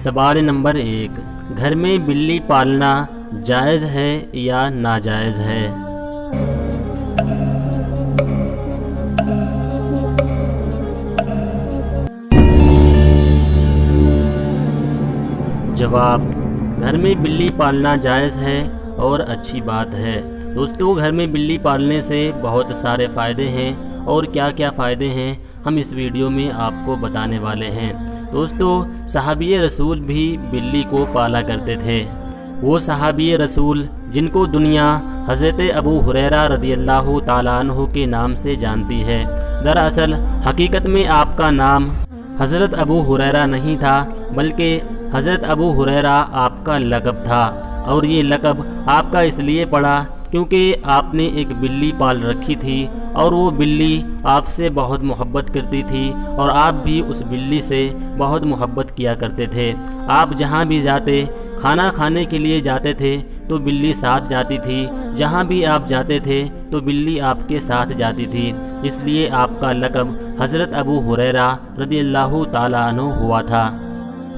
سوال نمبر 1، گھر میں بلی پالنا جائز ہے یا ناجائز ہے؟ جواب، گھر میں بلی پالنا جائز ہے اور اچھی بات ہے۔ دوستو، گھر میں بلی پالنے سے بہت سارے فائدے ہیں، اور کیا کیا فائدے ہیں ہم اس ویڈیو میں آپ کو بتانے والے ہیں۔ دوستو، صحابی رسول بھی بلی کو پالا کرتے تھے۔ وہ صحابی رسول جن کو دنیا حضرت ابو ہریرہ رضی اللہ تعالیٰ عنہ کے نام سے جانتی ہے، دراصل حقیقت میں آپ کا نام حضرت ابو ہریرہ نہیں تھا، بلکہ حضرت ابو ہریرہ آپ کا لقب تھا، اور یہ لقب آپ کا اس لیے پڑا کیونکہ آپ نے ایک بلی پال رکھی تھی، اور وہ بلی آپ سے بہت محبت کرتی تھی، اور آپ بھی اس بلی سے بہت محبت کیا کرتے تھے۔ آپ جہاں بھی جاتے، کھانا کھانے کے لیے جاتے تھے تو بلی ساتھ جاتی تھی، جہاں بھی آپ جاتے تھے تو بلی آپ کے ساتھ جاتی تھی، اس لیے آپ کا لقب حضرت ابو ہریرہ رضی اللہ تعالیٰ عنہ ہوا تھا۔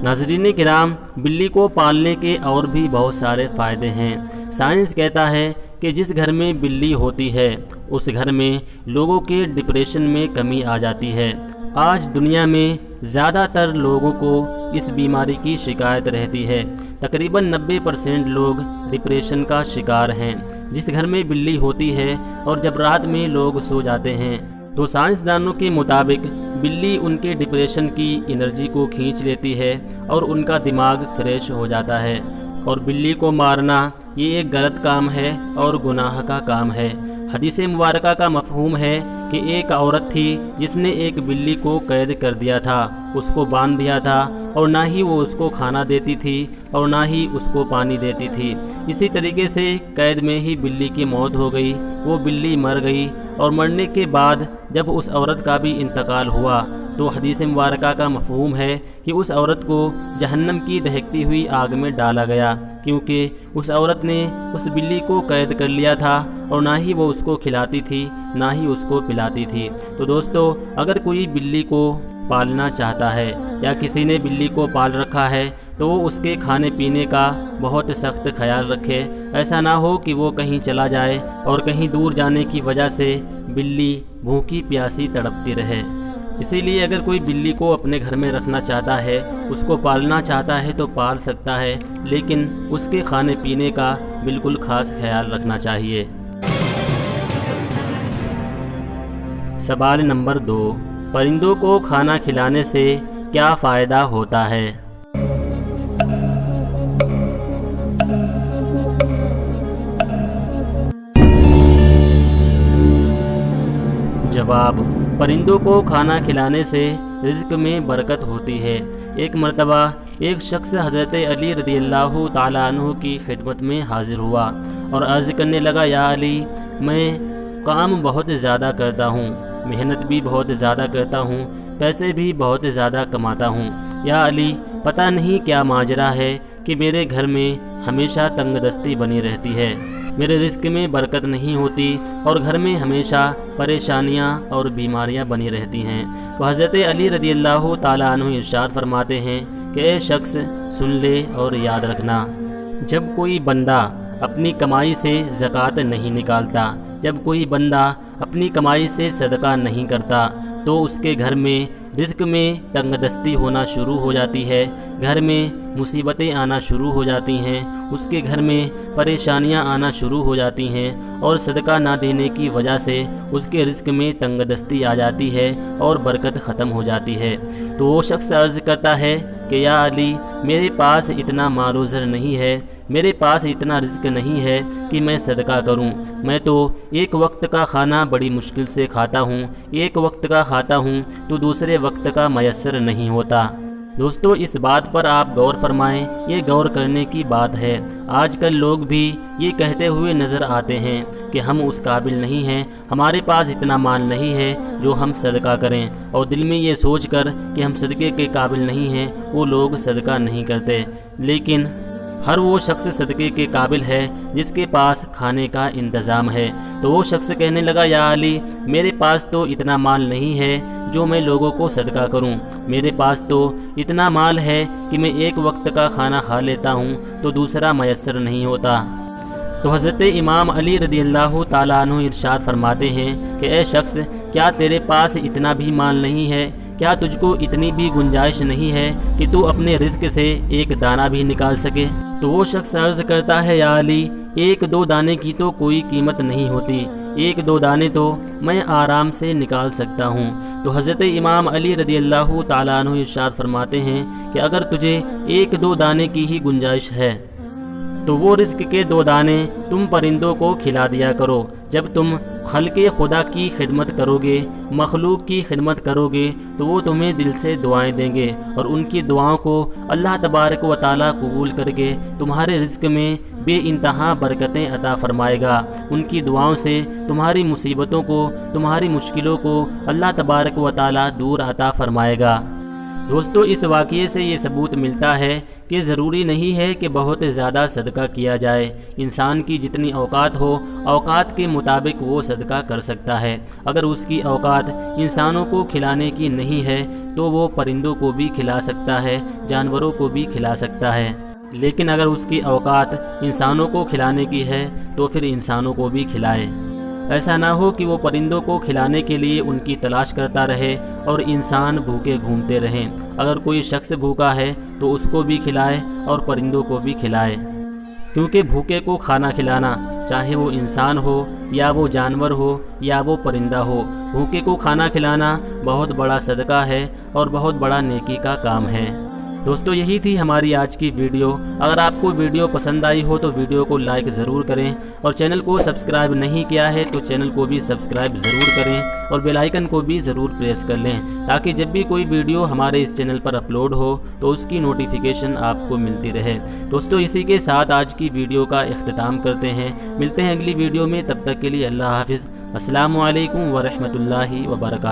ناظرین کرام، بلی کو پالنے کے اور بھی بہت سارے فائدے ہیں۔ سائنس کہتا ہے کہ جس گھر میں بلی ہوتی ہے اس گھر میں لوگوں کے ڈپریشن میں کمی آ جاتی ہے۔ آج دنیا میں زیادہ تر لوگوں کو اس بیماری کی شکایت رہتی ہے۔ تقریباً 90% لوگ ڈپریشن کا شکار ہیں۔ جس گھر میں بلی ہوتی ہے اور جب رات میں لوگ سو جاتے ہیں تو سائنسدانوں کے مطابق بلی ان کے ڈپریشن کی انرجی کو کھینچ لیتی ہے اور ان کا دماغ فریش ہو جاتا ہے۔ اور بلی کو مارنا یہ ایک غلط کام ہے اور گناہ کا کام ہے۔ حدیث مبارکہ کا مفہوم ہے کہ ایک عورت تھی جس نے ایک بلی کو قید کر دیا تھا، اس کو باندھ دیا تھا، اور نہ ہی وہ اس کو کھانا دیتی تھی اور نہ ہی اس کو پانی دیتی تھی۔ اسی طریقے سے قید میں ہی بلی کی موت ہو گئی، وہ بلی مر گئی، اور مرنے کے بعد جب اس عورت کا بھی انتقال ہوا تو حدیث مبارکہ کا مفہوم ہے کہ اس عورت کو جہنم کی دہکتی ہوئی آگ میں ڈالا گیا، کیونکہ اس عورت نے اس بلی کو قید کر لیا تھا اور نہ ہی وہ اس کو کھلاتی تھی نہ ہی اس کو پلاتی تھی۔ تو دوستو، اگر کوئی بلی کو پالنا چاہتا ہے یا کسی نے بلی کو پال رکھا ہے تو وہ اس کے کھانے پینے کا بہت سخت خیال رکھے۔ ایسا نہ ہو کہ وہ کہیں چلا جائے اور کہیں دور جانے کی وجہ سے بلی بھوکی پیاسی تڑپتی رہے۔ اسی لیے اگر کوئی بلی کو اپنے گھر میں رکھنا چاہتا ہے، اس کو پالنا چاہتا ہے تو پال سکتا ہے، لیکن اس کے کھانے پینے کا بالکل خاص خیال رکھنا چاہیے۔ سوال نمبر 2، پرندوں کو کھانا کھلانے سے کیا فائدہ ہوتا ہے؟ جواب، پرندوں کو کھانا کھلانے سے رزق میں برکت ہوتی ہے۔ ایک مرتبہ ایک شخص حضرت علی رضی اللہ تعالیٰ عنہ کی خدمت میں حاضر ہوا اور عرض کرنے لگا، یا علی، میں کام بہت زیادہ کرتا ہوں، محنت بھی بہت زیادہ کرتا ہوں، پیسے بھی بہت زیادہ کماتا ہوں۔ یا علی، پتہ نہیں کیا ماجرا ہے کہ میرے گھر میں ہمیشہ تنگ دستی بنی رہتی ہے، میرے رزق میں برکت نہیں ہوتی، اور گھر میں ہمیشہ پریشانیاں اور بیماریاں بنی رہتی ہیں۔ تو حضرت علی رضی اللہ تعالیٰ عنہ ارشاد فرماتے ہیں کہ اے شخص، سن لے اور یاد رکھنا، جب کوئی بندہ اپنی کمائی سے زکوٰۃ نہیں نکالتا، جب کوئی بندہ اپنی کمائی سے صدقہ نہیں کرتا تو اس کے گھر میں رزق میں تنگ دستی ہونا شروع ہو جاتی ہے، گھر میں مصیبتیں آنا شروع ہو جاتی ہیں، اس کے گھر میں پریشانیاں آنا شروع ہو جاتی ہیں، اور صدقہ نہ دینے کی وجہ سے اس کے رزق میں تنگ دستی آ جاتی ہے اور برکت ختم ہو جاتی ہے۔ تو وہ شخص عرض کرتا ہے کہ یا علی، میرے پاس اتنا مال و زر نہیں ہے، میرے پاس اتنا رزق نہیں ہے کہ میں صدقہ کروں، میں تو ایک وقت کا کھانا بڑی مشکل سے کھاتا ہوں، ایک وقت کا کھاتا ہوں تو دوسرے وقت کا میسر نہیں ہوتا۔ دوستو، اس بات پر آپ غور فرمائیں، یہ غور کرنے کی بات ہے۔ آج کل لوگ بھی یہ کہتے ہوئے نظر آتے ہیں کہ ہم اس قابل نہیں ہیں، ہمارے پاس اتنا مال نہیں ہے جو ہم صدقہ کریں، اور دل میں یہ سوچ کر کہ ہم صدقے کے قابل نہیں ہیں وہ لوگ صدقہ نہیں کرتے۔ لیکن ہر وہ شخص صدقے کے قابل ہے جس کے پاس کھانے کا انتظام ہے۔ تو وہ شخص کہنے لگا یا علی، میرے پاس تو اتنا مال نہیں ہے جو میں لوگوں کو صدقہ کروں، میرے پاس تو اتنا مال ہے کہ میں ایک وقت کا کھانا کھا لیتا ہوں تو دوسرا میسر نہیں ہوتا۔ تو حضرت امام علی رضی اللہ تعالیٰ عنہ ارشاد فرماتے ہیں کہ اے شخص، کیا تیرے پاس اتنا بھی مال نہیں ہے؟ کیا تجھ کو اتنی بھی گنجائش نہیں ہے کہ تو اپنے رزق سے ایک دانہ بھی نکال سکے؟ تو وہ شخص عرض کرتا ہے یا علی، ایک دو دانے کی تو کوئی قیمت نہیں ہوتی، ایک دو دانے تو میں آرام سے نکال سکتا ہوں۔ تو حضرت امام علی رضی اللہ تعالیٰ عنہ ارشاد فرماتے ہیں کہ اگر تجھے ایک دو دانے کی ہی گنجائش ہے تو وہ رزق کے دو دانے تم پرندوں کو کھلا دیا کرو۔ جب تم خلق خدا کی خدمت کرو گے، مخلوق کی خدمت کرو گے، تو وہ تمہیں دل سے دعائیں دیں گے اور ان کی دعاؤں کو اللہ تبارک و تعالیٰ قبول کر کے تمہارے رزق میں بے انتہا برکتیں عطا فرمائے گا۔ ان کی دعاؤں سے تمہاری مصیبتوں کو، تمہاری مشکلوں کو اللہ تبارک و تعالیٰ دور عطا فرمائے گا۔ دوستو، اس واقعے سے یہ ثبوت ملتا ہے کہ ضروری نہیں ہے کہ بہت زیادہ صدقہ کیا جائے۔ انسان کی جتنی اوقات ہو، اوقات کے مطابق وہ صدقہ کر سکتا ہے۔ اگر اس کی اوقات انسانوں کو کھلانے کی نہیں ہے تو وہ پرندوں کو بھی کھلا سکتا ہے، جانوروں کو بھی کھلا سکتا ہے۔ لیکن اگر اس کی اوقات انسانوں کو کھلانے کی ہے تو پھر انسانوں کو بھی کھلائے۔ ایسا نہ ہو کہ وہ پرندوں کو کھلانے کے لیے ان کی تلاش کرتا رہے اور انسان بھوکے گھومتے رہیں۔ اگر کوئی شخص بھوکا ہے تو اس کو بھی کھلائے اور پرندوں کو بھی کھلائے، کیونکہ بھوکے کو کھانا کھلانا، چاہے وہ انسان ہو یا وہ جانور ہو یا وہ پرندہ ہو، بھوکے کو کھانا کھلانا بہت بڑا صدقہ ہے اور بہت بڑا نیکی کا کام ہے۔ دوستو، یہی تھی ہماری آج کی ویڈیو۔ اگر آپ کو ویڈیو پسند آئی ہو تو ویڈیو کو لائک ضرور کریں، اور چینل کو سبسکرائب نہیں کیا ہے تو چینل کو بھی سبسکرائب ضرور کریں اور بیل آئیکن کو بھی ضرور پریس کر لیں، تاکہ جب بھی کوئی ویڈیو ہمارے اس چینل پر اپلوڈ ہو تو اس کی نوٹیفیکیشن آپ کو ملتی رہے۔ دوستو، اسی کے ساتھ آج کی ویڈیو کا اختتام کرتے ہیں۔ ملتے ہیں اگلی ویڈیو میں، تب تک کے لیے اللہ حافظ۔ السلام علیکم ورحمۃ اللہ وبرکاتہ۔